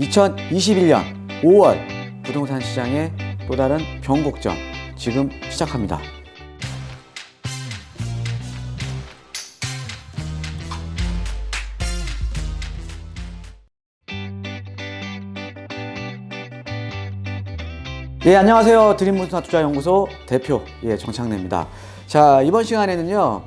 2021년 5월 부동산 시장의 또 다른 변곡점 지금 시작합니다. 예, 안녕하세요. 드림부동산 투자연구소 대표 정창래입니다. 자, 이번 시간에는요,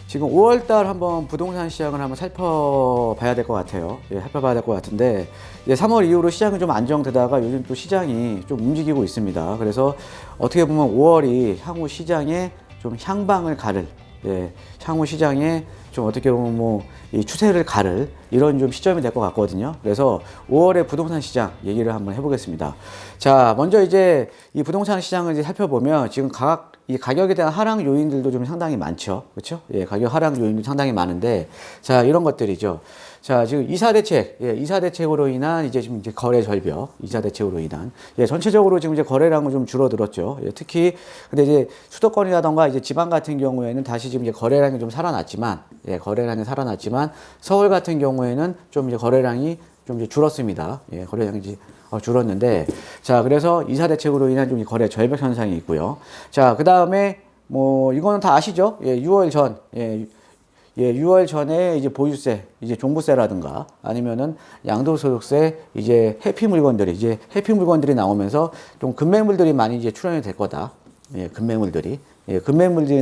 지금 5월달 한번 부동산 시장을 한번 살펴봐야 될 것 같아요. 살펴봐야 될 것 같은데, 3월 이후로 시장이 좀 안정되다가 요즘 또 시장이 좀 움직이고 있습니다. 그래서 어떻게 보면 5월이 향후 시장에 좀 향방을 가를, 향후 시장에 좀 어떻게 보면 이 추세를 가를 이런 좀 시점이 될 것 같거든요. 그래서 5월의 부동산 시장 얘기를 한번 해보겠습니다. 자, 먼저 이제 이 부동산 시장을 이제 살펴보면 지금 이 가격에 대한 하락 요인들도 좀 상당히 많죠. 그렇죠? 가격 하락 요인도 상당히 많은데, 자, 이런 것들이죠. 자, 지금 이사 대책으로 인한 지금 거래 절벽, 이사 대책으로 인한, 전체적으로 지금 거래량은 좀 줄어들었죠. 특히, 근데 이제 수도권이라던가 지방 같은 경우에는 다시 지금 거래량이 좀 살아났지만, 서울 같은 경우에는 좀 거래량이 좀 줄었습니다. 거래량이 줄었는데, 자, 그래서 이사 대책으로 인한 좀 거래 절벽 현상이 있고요. 자, 그 다음에 이거는 다 아시죠? 6월 전에 보유세, 종부세라든가 아니면은 양도소득세, 해피 물건들이 나오면서 좀 급매물들이 많이 출현이 될 거다. 급매물들이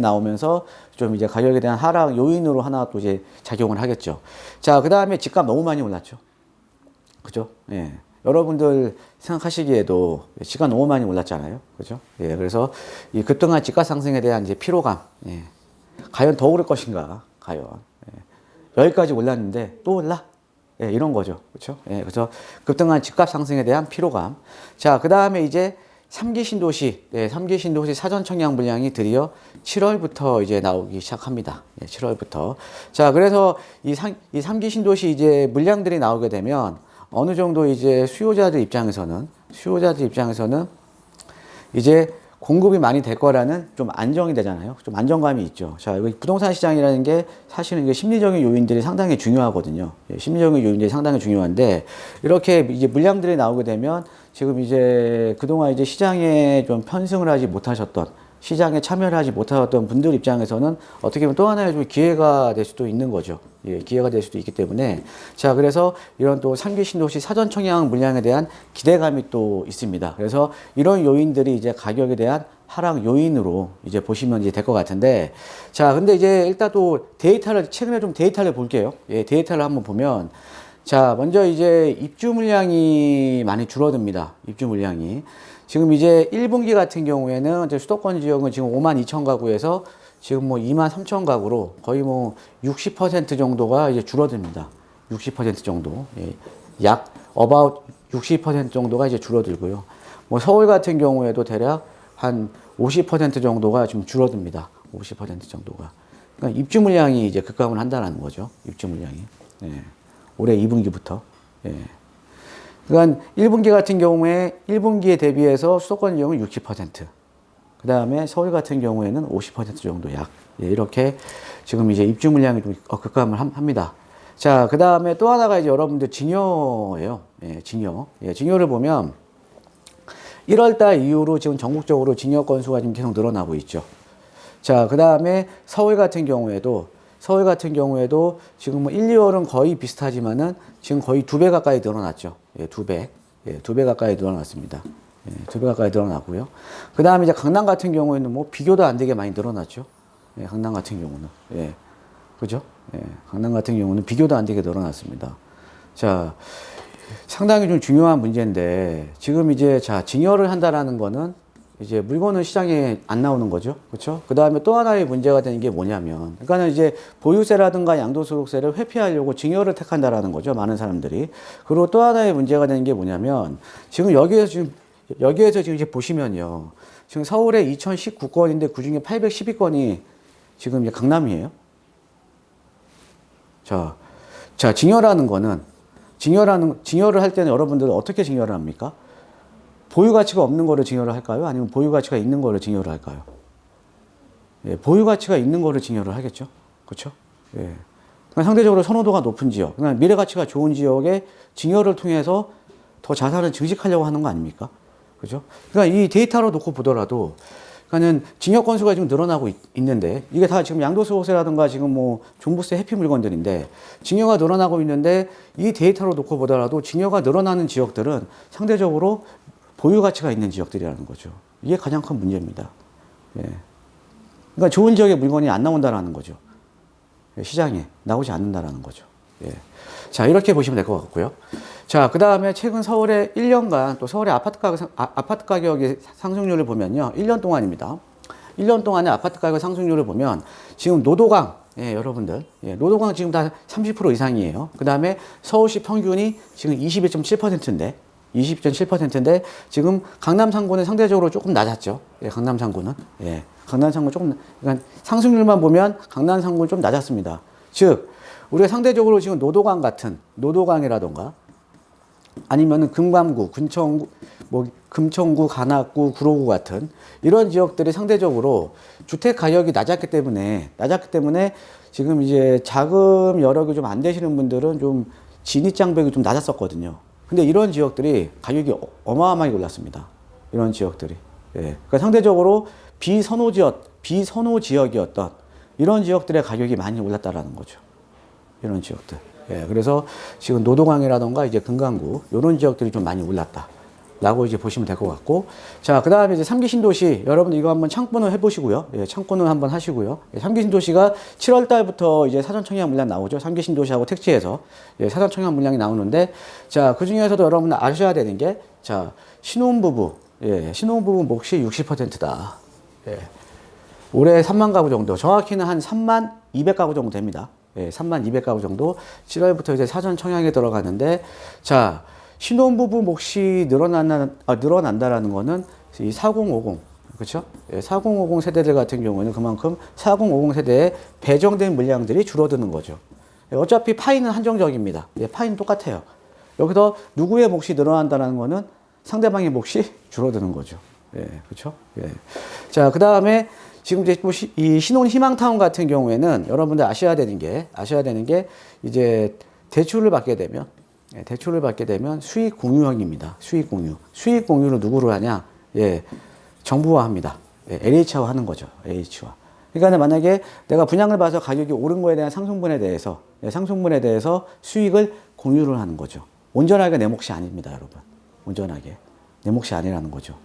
나오면서 좀 가격에 대한 하락 요인으로 하나 또 작용을 하겠죠. 자, 그 다음에 집값 너무 많이 올랐죠. 그죠? 여러분들 생각하시기에도 집값 너무 많이 올랐잖아요. 그죠? 그래서 이 급등한 집값 상승에 대한 피로감, 과연 더 오를 것인가, 과연. 여기까지 올랐는데 또 올라? 이런 거죠. 그렇죠? 그래서 급등한 집값 상승에 대한 피로감. 자, 그 다음에 3기 신도시, 3기 신도시 사전 청약 물량이 드디어 7월부터 나오기 시작합니다. 7월부터. 자, 그래서 이 3기 신도시 물량들이 나오게 되면 어느 정도 수요자들 입장에서는 공급이 많이 될 거라는 좀 안정이 되잖아요. 좀 안정감이 있죠. 자, 부동산 시장이라는 게 사실은 심리적인 요인들이 상당히 중요하거든요. 심리적인 요인들이 상당히 중요한데, 이렇게 물량들이 나오게 되면 지금 그동안 시장에 좀 편승을 하지 못하셨던, 시장에 참여를 하지 못하셨던 분들 입장에서는 어떻게 보면 또 하나의 좀 기회가 될 수도 있는 거죠. 기회가 될 수도 있기 때문에. 자, 그래서 이런 또 3기 신도시 사전 청약 물량에 대한 기대감이 또 있습니다. 그래서 이런 요인들이 가격에 대한 하락 요인으로 보시면 될 것 같은데, 자, 근데 일단 또 최근에 좀 데이터를 볼게요. 데이터를 한번 보면, 자, 먼저 입주 물량이 많이 줄어듭니다. 입주 물량이. 지금 1분기 같은 경우에는 수도권 지역은 지금 52,000 가구에서 지금 23,000 가구로 거의 60% 정도가 줄어듭니다. 60% 정도. 약 about 60% 정도가 줄어들고요. 서울 같은 경우에도 대략 한 50% 정도가 지금 줄어듭니다. 50% 정도가. 그러니까 입주 물량이 급감을 한다는 거죠. 입주 물량이. 올해 2분기부터. 그러니까 1분기 같은 경우에 1분기에 대비해서 수도권 지역은 60%. 그 다음에 서울 같은 경우에는 50% 정도 약. 이렇게 지금 입주 물량이 좀 급감을 합니다. 자, 그 다음에 또 하나가 여러분들 징여예요. 징여. 징여를 보면 1월달 이후로 지금 전국적으로 징여 건수가 지금 계속 늘어나고 있죠. 자, 그 다음에 서울 같은 경우에도 지금 1, 2월은 거의 비슷하지만은 지금 거의 2배 가까이 늘어났죠. 2배. 2배 가까이 늘어났습니다. 2배 가까이 늘어났고요. 그 다음에 강남 같은 경우에는 비교도 안 되게 많이 늘어났죠. 강남 같은 경우는. 그죠? 강남 같은 경우는 비교도 안 되게 늘어났습니다. 자, 상당히 좀 중요한 문제인데, 지금 자, 징여를 한다라는 거는 물건은 시장에 안 나오는 거죠. 그렇죠? 그 다음에 또 하나의 문제가 되는 게 뭐냐면, 그러니까는 보유세라든가 양도소득세를 회피하려고 징여를 택한다라는 거죠. 많은 사람들이. 그리고 또 하나의 문제가 되는 게 뭐냐면, 지금 여기에서 지금 보시면요. 지금 서울에 2019건인데 그 중에 812건이 지금 강남이에요. 자, 징여라는 거는, 징여를 할 때는 여러분들은 어떻게 징여를 합니까? 보유 가치가 없는 거를 징여를 할까요? 아니면 보유 가치가 있는 거를 징여를 할까요? 보유 가치가 있는 거를 징여를 하겠죠. 그렇죠? 그러니까 상대적으로 선호도가 높은 지역, 그러니까 미래 가치가 좋은 지역에 징여를 통해서 더 자산을 증식하려고 하는 거 아닙니까? 그죠? 그러니까 이 데이터로 놓고 보더라도, 그러니까는 징역 건수가 지금 늘어나고 있는데, 이게 다 지금 양도소득세라든가 지금 뭐 종부세 회피 물건들인데, 징여가 늘어나고 있는데, 이 데이터로 놓고 보더라도 징여가 늘어나는 지역들은 상대적으로 보유 가치가 있는 지역들이라는 거죠. 이게 가장 큰 문제입니다. 예. 그러니까 좋은 지역의 물건이 안 나온다라는 거죠. 시장에 나오지 않는다라는 거죠. 예. 자, 이렇게 보시면 될 것 같고요. 자, 그 다음에 최근 서울의 1년간 또 서울의 아파트 가격의 상승률을 보면요. 1년 동안입니다. 1년 동안의 아파트 가격 상승률을 보면 지금 노도강, 예, 여러분들. 예, 노도강 지금 다 30% 이상이에요. 그 다음에 서울시 평균이 지금 21.7%인데, 20.7%인데, 지금 강남 상구는 상대적으로 조금 낮았죠. 예, 강남 상구는. 예, 강남 상구 조금, 그러니까 상승률만 보면 강남 상구는 좀 낮았습니다. 즉, 우리가 상대적으로 지금 노도강 같은, 노도강이라던가, 아니면은 금감구, 금천구, 뭐 금천구, 관악구, 구로구 같은 이런 지역들이 상대적으로 주택 가격이 낮았기 때문에 지금 이제 자금 여력이 좀 안 되시는 분들은 좀 진입 장벽이 좀 낮았었거든요. 근데 이런 지역들이 가격이 어마어마하게 올랐습니다. 이런 지역들이. 예. 그러니까 상대적으로 비선호 지역이었던 이런 지역들의 가격이 많이 올랐다라는 거죠. 이런 지역들. 예, 그래서 지금 노도강이라던가 이제 금강구 이런 지역들이 좀 많이 올랐다라고 이제 보시면 될 것 같고, 자, 그 다음에 이제 3기 신도시 여러분들 이거 한번 참고는 해보시고요. 예, 참고는 한번 하시고요. 예, 3기 신도시가 7월 달부터 이제 사전 청약 물량 나오죠. 3기 신도시하고 택지에서 예, 사전 청약 물량이 나오는데, 자, 그 중에서도 여러분 아셔야 되는 게, 자, 신혼부부, 예, 신혼부부 몫이 60%다. 예, 올해 3만 가구 정도, 정확히는 한 3만 200가구 정도 됩니다. 예, 3만 200가구 정도 7월부터 이제 사전 청약에 들어가는데, 자, 신혼부부 몫이 늘어난다라는 거는 이 4050, 그렇죠? 예, 4050 세대들 같은 경우는 그만큼 4050 세대에 배정된 물량들이 줄어드는 거죠. 예, 어차피 파이는 한정적입니다. 예, 파이는 똑같아요. 여기서 누구의 몫이 늘어난다는 거는 상대방의 몫이 줄어드는 거죠. 예, 그렇죠? 예. 자, 그 다음에 지금 이제 이 신혼 희망타운 같은 경우에는 여러분들 아셔야 되는 게 이제 대출을 받게 되면 수익 공유형입니다. 수익 공유. 수익 공유를 누구로 하냐? 예, 정부와 합니다. 예, LH와 하는 거죠. LH와. 그러니까 만약에 내가 분양을 봐서 가격이 오른 거에 대한 상승분에 대해서 수익을 공유를 하는 거죠. 온전하게 내 몫이 아닙니다, 여러분. 온전하게 내 몫이 아니라는 거죠.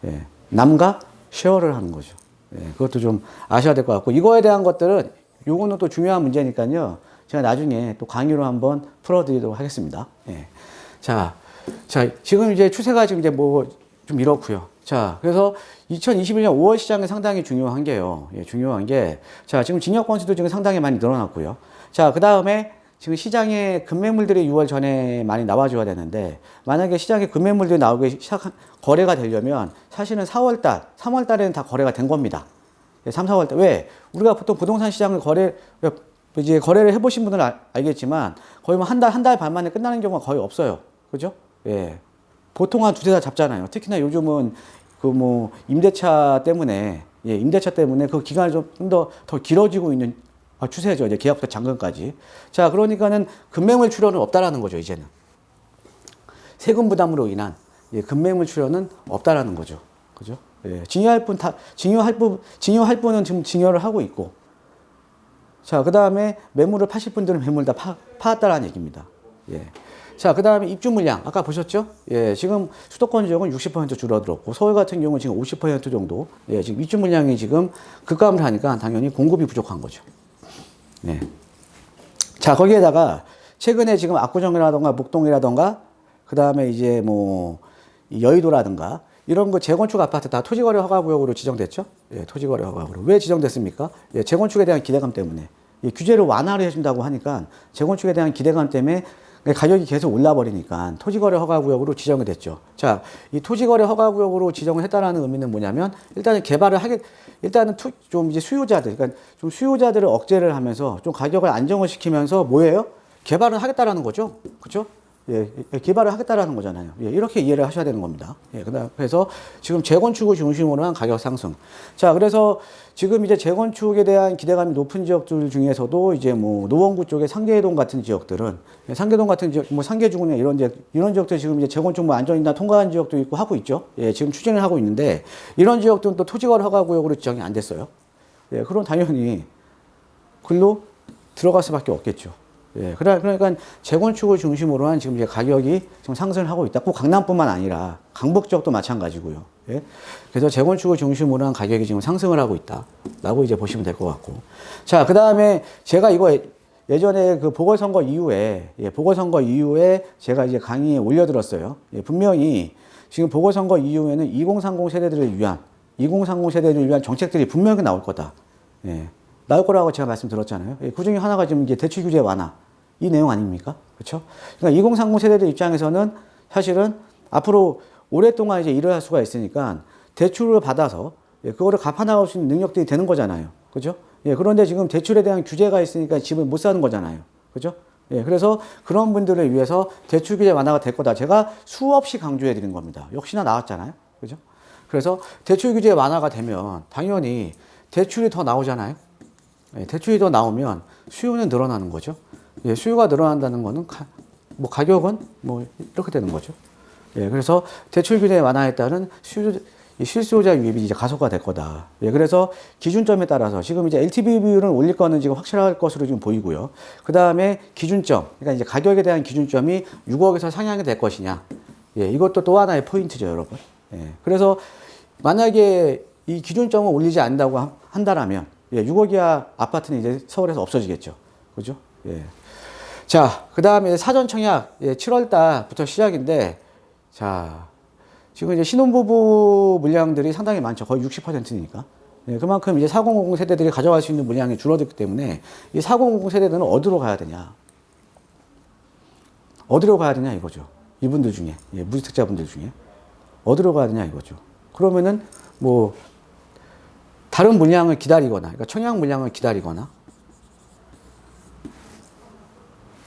예, 남과 쉐어를 하는 거죠. 예, 그것도 좀 아셔야 될 것 같고, 이거에 대한 것들은 요거는 또 중요한 문제니까요. 제가 나중에 또 강의로 한번 풀어드리도록 하겠습니다. 예. 자, 지금 이제 추세가 지금 이제 뭐 좀 이렇고요. 자, 그래서 2021년 5월 시장이 상당히 중요한 게요. 예, 중요한 게, 자, 지금 징역 건수도 지금 상당히 많이 늘어났고요. 자, 그 다음에 지금 시장에 금매물들이 6월 전에 많이 나와줘야 되는데, 만약에 시장에 금매물들이 나오기 시작한, 거래가 되려면 사실은 3월 달에는 다 거래가 된 겁니다. 3, 4월 달. 왜? 우리가 보통 부동산 시장을 거래를 해보신 분들은 알겠지만, 거의 뭐 한 달 반 만에 끝나는 경우가 거의 없어요. 그죠? 예. 보통 한 두세 달 잡잖아요. 특히나 요즘은 그 뭐 임대차 때문에 그 기간이 좀 더 길어지고 있는 추세죠. 이제 계약부터 잔금까지. 자, 그러니까는 금매물 출현은 없다라는 거죠, 이제는. 세금 부담으로 인한 금매물 출현은 없다라는 거죠. 그죠? 예. 징여할 분은 지금 징여를 하고 있고. 자, 그 다음에 매물을 파실 분들은 매물 다 파았다라는 얘기입니다. 예. 자, 그 다음에 입주 물량. 아까 보셨죠? 예, 지금 수도권 지역은 60% 줄어들었고, 서울 같은 경우는 지금 50% 정도, 예, 지금 입주 물량이 지금 급감을 하니까 당연히 공급이 부족한 거죠. 네. 자, 거기에다가 최근에 지금 압구정이라던가 목동이라던가 그 다음에 이제 뭐 여의도라든가 이런 거 재건축 아파트 다 토지거래 허가구역으로 지정됐죠? 예, 토지거래 허가구역으로. 왜 지정됐습니까? 예, 재건축에 대한 기대감 때문에. 이 규제를 완화를 해준다고 하니까 재건축에 대한 기대감 때문에 가격이 계속 올라버리니까 토지거래 허가구역으로 지정이 됐죠. 자, 이 토지거래 허가구역으로 지정을 했다라는 의미는 뭐냐면, 일단은 좀 이제 그러니까 좀 수요자들을 억제를 하면서 좀 가격을 안정을 시키면서 뭐예요? 개발을 하겠다라는 거죠. 그죠? 예, 개발을 하겠다라는 거잖아요. 예, 이렇게 이해를 하셔야 되는 겁니다. 예, 그래서 지금 재건축을 중심으로 한 가격 상승. 자, 그래서 지금 이제 재건축에 대한 기대감이 높은 지역들 중에서도 이제 뭐 노원구 쪽에 상계동 같은 지역들은 상계동 같은 지역, 뭐 상계주군이나 이런 지역들 지금 이제 재건축 뭐 안전이나 통과한 지역도 있고 하고 있죠. 예, 지금 추진을 하고 있는데 이런 지역들은 또 토지거래 허가구역으로 지정이 안 됐어요. 예, 그럼 당연히 글로 들어갈 수밖에 없겠죠. 예, 그러니까 재건축을 중심으로 한 지금 이제 가격이 지금 상승을 하고 있다. 꼭 강남뿐만 아니라 강북 지역도 마찬가지고요. 예, 그래서 재건축을 중심으로 한 가격이 지금 상승을 하고 있다라고 이제 보시면 될 것 같고. 자, 그 다음에 제가 이거 예전에 그 보궐선거 이후에 제가 이제 강의에 올려드렸어요. 예, 분명히 지금 보궐선거 이후에는 2030 세대들을 위한 정책들이 분명히 나올 거다. 예. 나올 거라고 제가 말씀드렸잖아요. 그 중에 하나가 지금 이제 대출 규제 완화. 이 내용 아닙니까? 그렇죠? 그러니까 2030 세대들 입장에서는 사실은 앞으로 오랫동안 이제 일을 할 수가 있으니까 대출을 받아서 그거를 갚아 나갈 수 있는 능력들이 되는 거잖아요. 그죠? 예, 그런데 지금 대출에 대한 규제가 있으니까 집을 못 사는 거잖아요. 그죠? 예, 그래서 그런 분들을 위해서 대출 규제 완화가 될 거다. 제가 수없이 강조해 드린 겁니다. 역시나 나왔잖아요. 그죠? 그래서 대출 규제 완화가 되면 당연히 대출이 더 나오잖아요. 예, 대출이 더 나오면 수요는 늘어나는 거죠. 예, 수요가 늘어난다는 거는 가격은 뭐 이렇게 되는 거죠. 예, 그래서 대출 규제 완화에 따른 실수요자 유입이 이제 가속화 될 거다. 예, 그래서 기준점에 따라서 지금 이제 LTV 비율을 올릴 거는 지금 확실할 것으로 지금 보이고요. 그 다음에 기준점, 그러니까 이제 가격에 대한 기준점이 6억에서 상향이 될 것이냐. 예, 이것도 또 하나의 포인트죠, 여러분. 예, 그래서 만약에 이 기준점을 올리지 않는다고 한다라면, 예, 6억 이하 아파트는 이제 서울에서 없어지겠죠. 그죠? 예. 자, 그 다음에 사전 청약, 예, 7월 달부터 시작인데, 자, 지금 이제 신혼부부 물량들이 상당히 많죠. 거의 60%니까. 예, 그만큼 이제 4050 세대들이 가져갈 수 있는 물량이 줄어들기 때문에 이 4050 세대들은 어디로 가야 되냐. 어디로 가야 되냐 이거죠. 이분들 중에, 예, 무주택자분들 중에. 어디로 가야 되냐 이거죠. 그러면은 뭐, 다른 물량을 기다리거나, 그러니까 청약 물량을 기다리거나,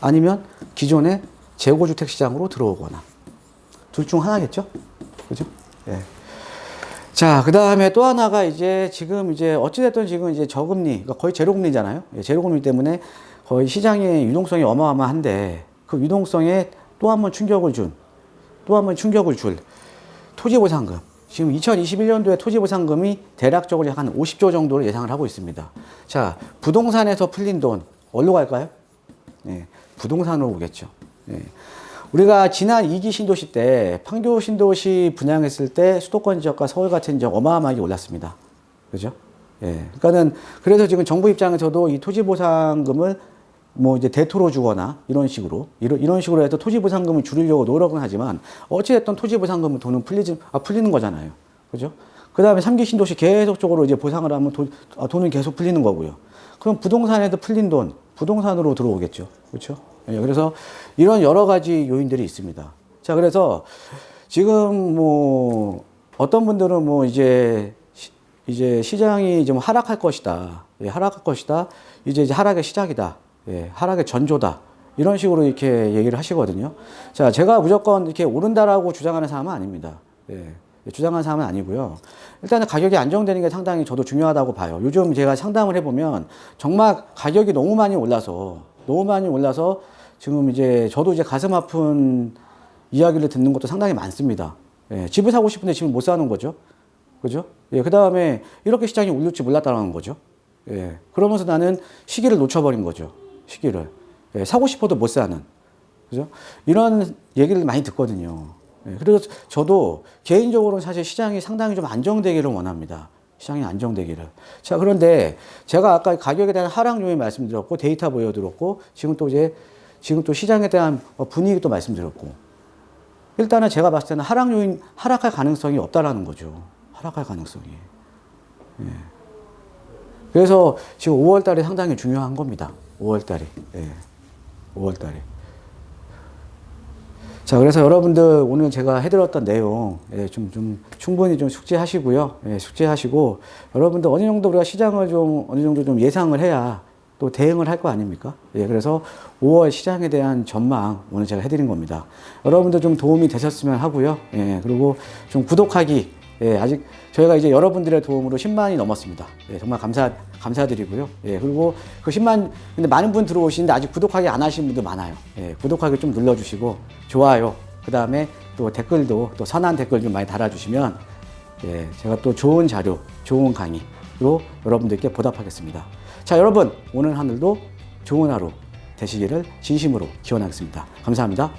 아니면 기존의 재고주택 시장으로 들어오거나, 둘 중 하나겠죠? 그죠? 예. 자, 그 다음에 또 하나가 이제 지금 이제 어찌됐든 지금 이제 저금리, 그러니까 거의 제로금리잖아요. 예, 제로금리 때문에 거의 시장의 유동성이 어마어마한데 그 유동성에 또 한 번 충격을 줄 토지보상금. 지금 2021년도에 토지보상금이 대략적으로 약 한 50조 정도를 예상을 하고 있습니다. 자, 부동산에서 풀린 돈, 어디로 갈까요? 예, 부동산으로 오겠죠. 예. 우리가 지난 2기 신도시 때, 판교 신도시 분양했을 때 수도권 지역과 서울 같은 지역 어마어마하게 올랐습니다. 그죠? 예. 그러니까는, 그래서 지금 정부 입장에서도 이 토지보상금을 뭐 이제 대토로 주거나 이런 식으로 해서 토지보상금을 줄이려고 노력은 하지만 어찌됐든 토지보상금은 돈은 풀리는 거잖아요. 그죠? 그 다음에 3기 신도시 계속적으로 이제 보상을 하면 돈은 계속 풀리는 거고요. 그럼 부동산에도 풀린 돈, 부동산으로 들어오겠죠. 그렇죠? 예, 그래서 이런 여러 가지 요인들이 있습니다. 자, 그래서 지금 뭐 어떤 분들은 뭐 이제 시장이 좀 하락할 것이다. 예, 하락할 것이다. 이제 하락의 시작이다. 예, 하락의 전조다. 이런 식으로 이렇게 얘기를 하시거든요. 자, 제가 무조건 이렇게 오른다라고 주장하는 사람은 아닙니다. 예, 주장하는 사람은 아니고요. 일단은 가격이 안정되는 게 상당히 저도 중요하다고 봐요. 요즘 제가 상담을 해보면 정말 가격이 너무 많이 올라서 지금 이제 저도 이제 가슴 아픈 이야기를 듣는 것도 상당히 많습니다. 예, 집을 사고 싶은데 집을 못 사는 거죠. 그죠? 예, 그 다음에 이렇게 시장이 오를 줄 몰랐다는 거죠. 예, 그러면서 나는 시기를 놓쳐버린 거죠. 시기를. 예, 사고 싶어도 못 사는. 그죠? 이런 얘기를 많이 듣거든요. 예, 그래서 저도 개인적으로는 사실 시장이 상당히 좀 안정되기를 원합니다. 시장이 안정되기를. 자, 그런데 제가 아까 가격에 대한 하락 요인 말씀드렸고, 데이터 보여드렸고, 지금 또 시장에 대한 분위기도 말씀드렸고, 일단은 제가 봤을 때는 하락할 가능성이 없다라는 거죠. 하락할 가능성이. 예. 그래서 지금 5월 달이 상당히 중요한 겁니다. 5월 달이. 예. 5월 달이. 자, 그래서 여러분들 오늘 제가 해드렸던 내용, 예, 좀 충분히 좀 숙지하시고요. 예, 숙지하시고, 여러분들 어느 정도 우리가 시장을 어느 정도 좀 예상을 해야 또 대응을 할 거 아닙니까? 예, 그래서 5월 시장에 대한 전망 오늘 제가 해드린 겁니다. 여러분도 좀 도움이 되셨으면 하고요. 예, 그리고 좀 구독하기, 예, 아직 저희가 이제 여러분들의 도움으로 10만이 넘었습니다. 예, 정말 감사드리고요. 예, 그리고 그 10만, 근데 많은 분 들어오시는데 아직 구독하기 안 하신 분도 많아요. 예, 구독하기 좀 눌러주시고, 좋아요. 그 다음에 또 댓글도 또 선한 댓글 좀 많이 달아주시면, 예, 제가 또 좋은 자료, 좋은 강의로 여러분들께 보답하겠습니다. 자, 여러분, 오늘 하늘도 좋은 하루 되시기를 진심으로 기원하겠습니다. 감사합니다.